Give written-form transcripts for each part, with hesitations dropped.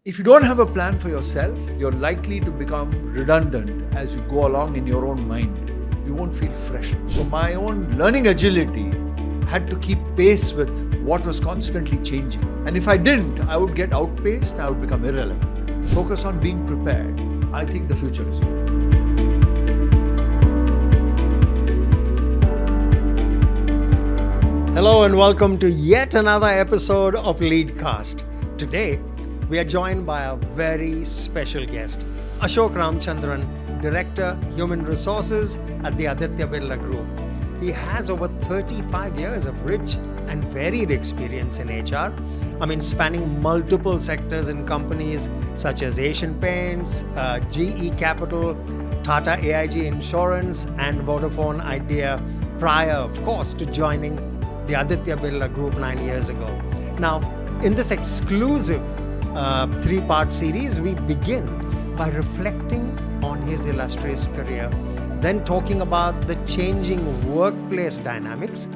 If you don't have a plan for yourself, you're likely to become redundant as you go along in your own mind. You won't feel fresh. So my own learning agility had to keep pace with what was constantly changing. And if I didn't, I would get outpaced, I would become irrelevant. Focus on being prepared. I think the future is yours. Hello and welcome to yet another episode of Leadcast. Today, we are joined by a very special guest, Ashok Ramchandran, Director, Human Resources at the Aditya Birla Group. He has over 35 years of rich and varied experience in HR. Spanning multiple sectors in companies such as Asian Paints, GE Capital, Tata AIG Insurance, and Vodafone Idea, prior, of course, to joining the Aditya Birla Group 9 years ago. Now, in this exclusive three-part series, we begin by reflecting on his illustrious career, then talking about the changing workplace dynamics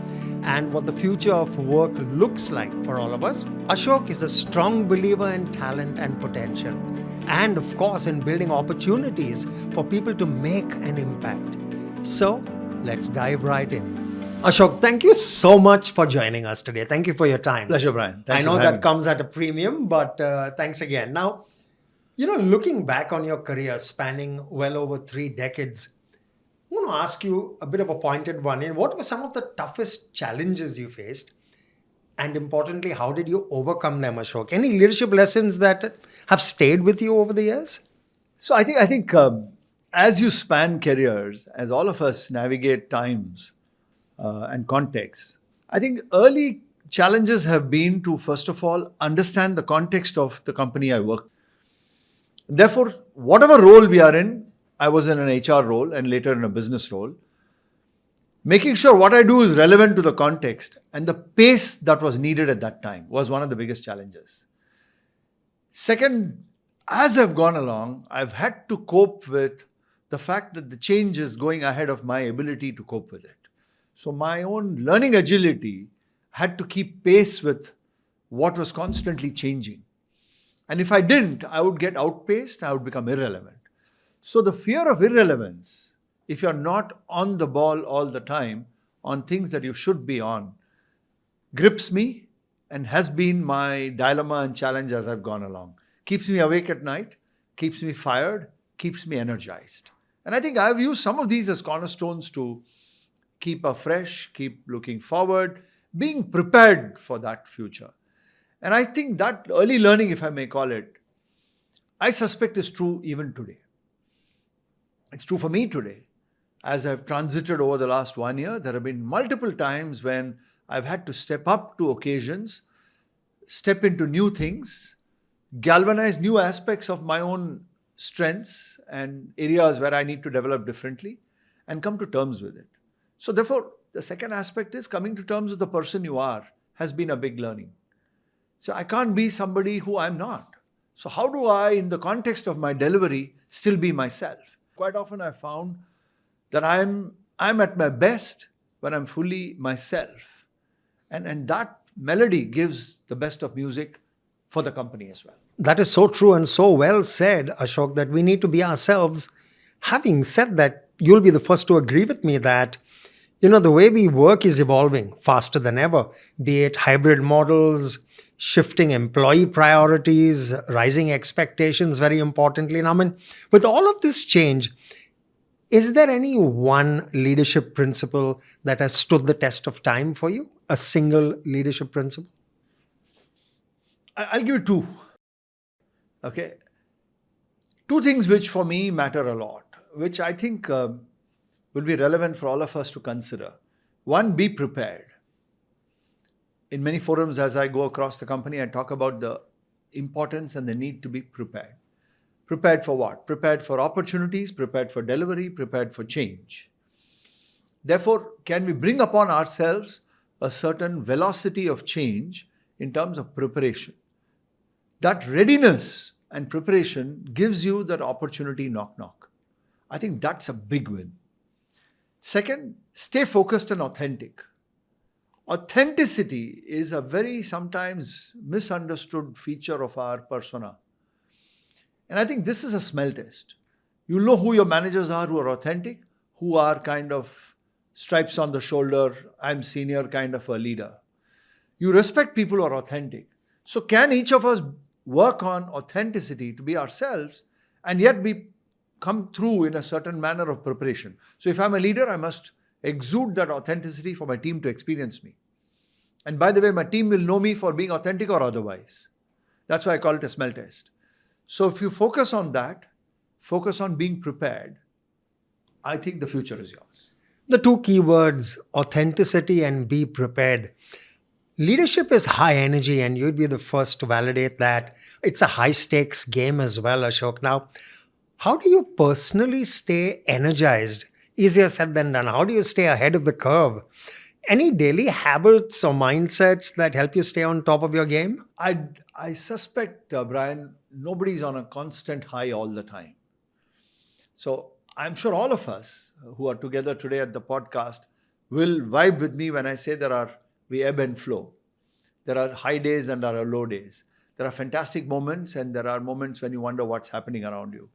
and what the future of work looks like for all of us. Ashok is a strong believer in talent and potential, and of course in building opportunities for people to make an impact. So, let's dive right in. Ashok, thank you so much for joining us today. Thank you for your time. Pleasure, Brian. I know that comes at a premium, but thanks again. Now, looking back on your career spanning well over 3 decades, I want to ask you a bit of a pointed one. What were some of the toughest challenges you faced? And importantly, how did you overcome them, Ashok? Any leadership lessons that have stayed with you over the years? So I think as you span careers, as all of us navigate times and contexts, I think early challenges have been to, first of all, understand the context of the company I work. Therefore, whatever role we are in, I was in an HR role and later in a business role, making sure what I do is relevant to the context and the pace that was needed at that time was one of the biggest challenges. Second, as I've gone along, I've had to cope with the fact that the change is going ahead of my ability to cope with it. So my own learning agility had to keep pace with what was constantly changing. And if I didn't, I would get outpaced, I would become irrelevant. So the fear of irrelevance, if you're not on the ball all the time on things that you should be on, grips me and has been my dilemma and challenge as I've gone along. Keeps me awake at night, keeps me fired, keeps me energized. And I think I've used some of these as cornerstones to keep afresh, keep looking forward, being prepared for that future. And I think that early learning, if I may call it, I suspect is true even today. It's true for me today. As I've transited over the last 1 year, there have been multiple times when I've had to step up to occasions, step into new things, galvanize new aspects of my own strengths and areas where I need to develop differently and come to terms with it. So therefore, the second aspect is coming to terms with the person you are has been a big learning. So I can't be somebody who I'm not. So how do I, in the context of my delivery, still be myself? Quite often I found that I'm at my best when I'm fully myself. And that melody gives the best of music for the company as well. That is so true and so well said, Ashok, that we need to be ourselves. Having said that, you'll be the first to agree with me that the way we work is evolving faster than ever, be it hybrid models, shifting employee priorities, rising expectations, very importantly. And with all of this change, is there any one leadership principle that has stood the test of time for you? A single leadership principle? I'll give you two. Okay. Two things which for me matter a lot, which I think will be relevant for all of us to consider. One, be prepared. In many forums, as I go across the company, I talk about the importance and the need to be prepared. Prepared for what? Prepared for opportunities, prepared for delivery, prepared for change. Therefore, can we bring upon ourselves a certain velocity of change in terms of preparation? That readiness and preparation gives you that opportunity knock. I think that's a big win. Second, stay focused and authentic. Authenticity is a very sometimes misunderstood feature of our persona. And I think this is a smell test. You'll know who your managers are who are authentic, who are kind of stripes on the shoulder, I'm senior kind of a leader. You respect people who are authentic. So can each of us work on authenticity to be ourselves and yet come through in a certain manner of preparation? So if I'm a leader, I must exude that authenticity for my team to experience me. And by the way, my team will know me for being authentic or otherwise. That's why I call it a smell test. So if you focus on that, focus on being prepared, I think the future is yours. The two keywords, authenticity and be prepared. Leadership is high energy, and you'd be the first to validate that. It's a high stakes game as well, Ashok. Now, how do you personally stay energized? Easier said than done. How do you stay ahead of the curve? Any daily habits or mindsets that help you stay on top of your game? I suspect, Brian, nobody's on a constant high all the time. So I'm sure all of us who are together today at the podcast will vibe with me when I say we ebb and flow. There are high days and there are low days. There are fantastic moments and there are moments when you wonder what's happening around you.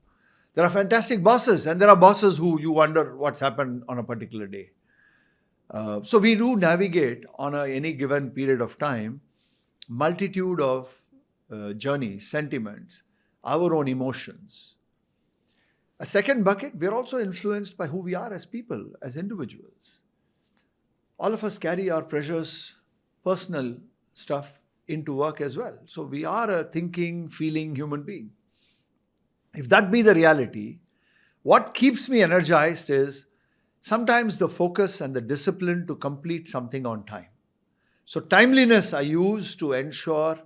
There are fantastic bosses and there are bosses who you wonder what's happened on a particular day. So we do navigate on any given period of time, multitude of journeys, sentiments, our own emotions. A second bucket, we're also influenced by who we are as people, as individuals. All of us carry our precious personal stuff into work as well. So we are a thinking, feeling human being. If that be the reality, what keeps me energized is sometimes the focus and the discipline to complete something on time. So timeliness I use to ensure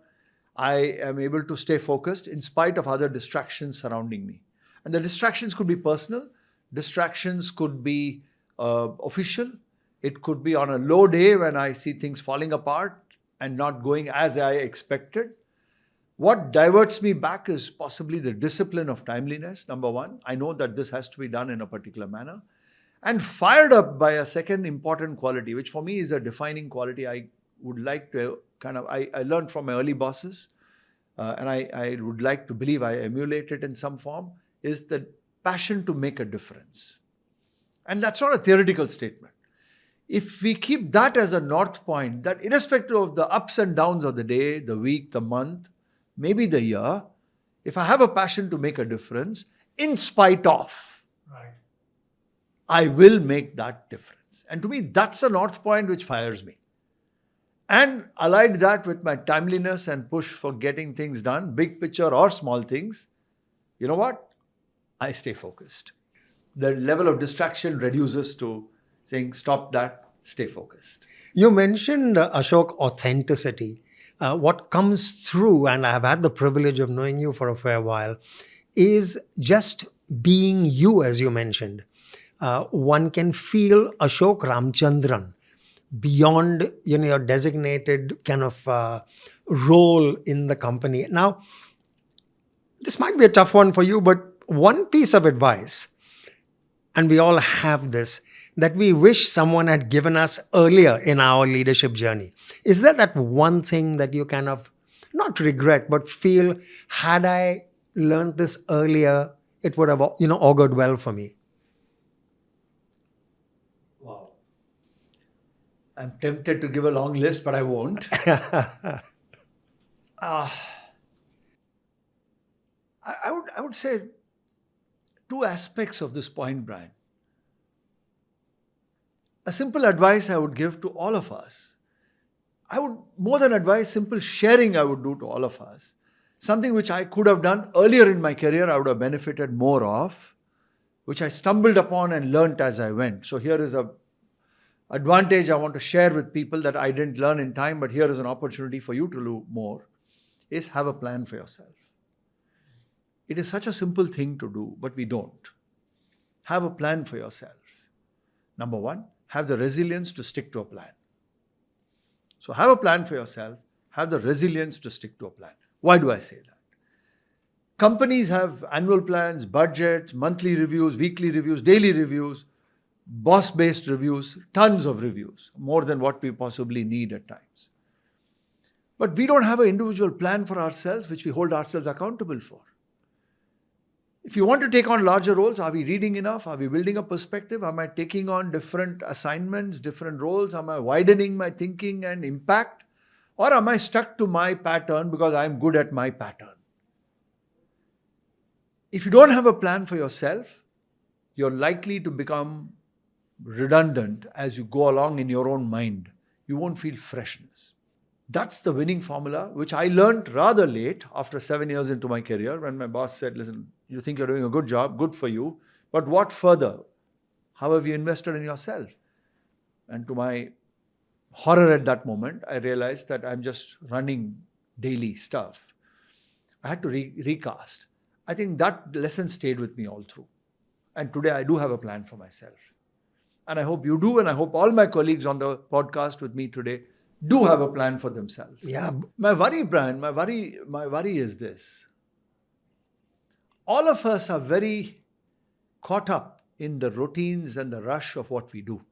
I am able to stay focused in spite of other distractions surrounding me. And the distractions could be personal, distractions could be official, it could be on a low day when I see things falling apart and not going as I expected. What diverts me back is possibly the discipline of timeliness, number one. I know that this has to be done in a particular manner. And fired up by a second important quality, which for me is a defining quality I would like to I learned from my early bosses, and I would like to believe I emulate it in some form, is the passion to make a difference. And that's not a theoretical statement. If we keep that as a north point, that irrespective of the ups and downs of the day, the week, the month, maybe the year, if I have a passion to make a difference, in spite of, I will make that difference. And to me, that's a north point which fires me. And allied that with my timeliness and push for getting things done, big picture or small things, you know what? I stay focused. The level of distraction reduces to saying, stop that, stay focused. You mentioned, Ashok, authenticity. What comes through, and I have had the privilege of knowing you for a fair while, is just being you, as you mentioned. One can feel Ashok Ramchandran beyond your designated kind of role in the company. Now, this might be a tough one for you, but one piece of advice, and we all have this, that we wish someone had given us earlier in our leadership journey. Is there that one thing that you kind of not regret, but feel, had I learned this earlier, it would have augured well for me? Wow. I'm tempted to give a long list, but I won't. I would say two aspects of this point, Brian. A simple advice I would give to all of us. More than advice, simple sharing I would do to all of us. Something which I could have done earlier in my career, I would have benefited more of, which I stumbled upon and learnt as I went. So here is an advantage I want to share with people that I didn't learn in time, but here is an opportunity for you to do more, is have a plan for yourself. It is such a simple thing to do, but we don't. Have a plan for yourself. Number one, have the resilience to stick to a plan. So have a plan for yourself, have the resilience to stick to a plan. Why do I say that? Companies have annual plans, budgets, monthly reviews, weekly reviews, daily reviews, boss-based reviews, tons of reviews, more than what we possibly need at times. But we don't have an individual plan for ourselves, which we hold ourselves accountable for. If you want to take on larger roles, are we reading enough? Are we building a perspective? Am I taking on different assignments, different roles? Am I widening my thinking and impact? Or am I stuck to my pattern because I'm good at my pattern? If you don't have a plan for yourself, you're likely to become redundant as you go along in your own mind. You won't feel freshness. That's the winning formula, which I learned rather late, after 7 years into my career, when my boss said, listen, you think you're doing a good job, good for you, but what further? How have you invested in yourself? And to my horror at that moment, I realized that I'm just running daily stuff. I had to recast. I think that lesson stayed with me all through. And today I do have a plan for myself. And I hope you do, and I hope all my colleagues on the podcast with me today do have a plan for themselves. Yeah. My worry, Brian, my worry is this. All of us are very caught up in the routines and the rush of what we do.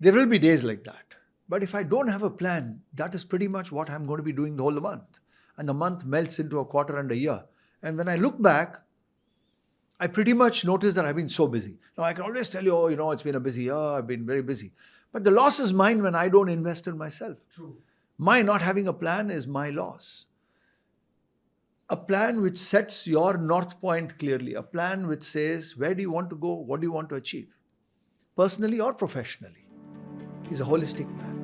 There will be days like that. But if I don't have a plan, that is pretty much what I'm going to be doing the whole month. And the month melts into a quarter and a year. And when I look back, I pretty much notice that I've been so busy. Now, I can always tell you, oh, it's been a busy year, I've been very busy. But the loss is mine when I don't invest in myself. True. My not having a plan is my loss. A plan which sets your north point clearly, a plan which says, where do you want to go, what do you want to achieve, personally or professionally, is a holistic plan.